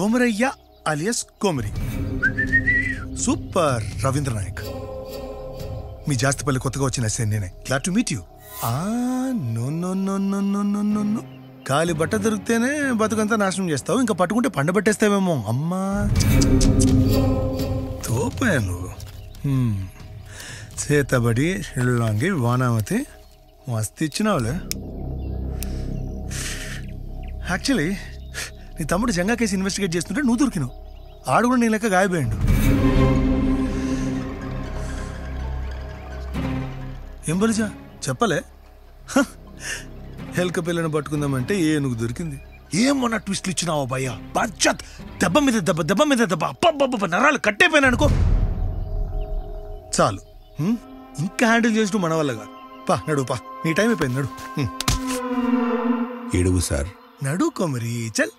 Komaraiah alias Komari. Super Ravindra Nayak. మీ జాస్తిపల్లి కొత్తగా వచ్చిన ఎస్ఐ నేనే. Glad to meet you. No no no no no no no no. కాలి బట్ట దొరికితేనే బతుకంతా నాశనం చేస్తావు, ఇంకా పట్టుకుంటే పండబెట్టేస్తావేమో. అమ్మా తోపే నువ్వు. చేతబడి షిల్లాంగి వానామతి మస్తు ఇచ్చినావులే. యాక్చువల్లీ నీ తమ్ముడు జంగా కేసు ఇన్వెస్టిగేట్ చేస్తుంటే నువ్వు దొరికినావు. ఆడు కూడా నీ లెక్క గాయపోయాడు. ఏం బలిజా చెప్పలే? హెల్క పిల్లను పట్టుకుందామంటే ఏనుగు దొరికింది. ఏమన్నా ట్విస్ట్లు ఇచ్చినావా భయ్యా? బచ్చత్ దెబ్బ మీద దెబ్బ, దెబ్బ మీద దెబ్బ. అబ్బబ్బబ్బ నరాలు కట్టేపోయినా అనుకో. చాలు, ఇంకా హ్యాండిల్ చేస్తూ మన వల్లగా. పా నడు, పా నీ టైం అయిపోయింది. నడు ఏడుగు సార్. నడు కోమరి చల్.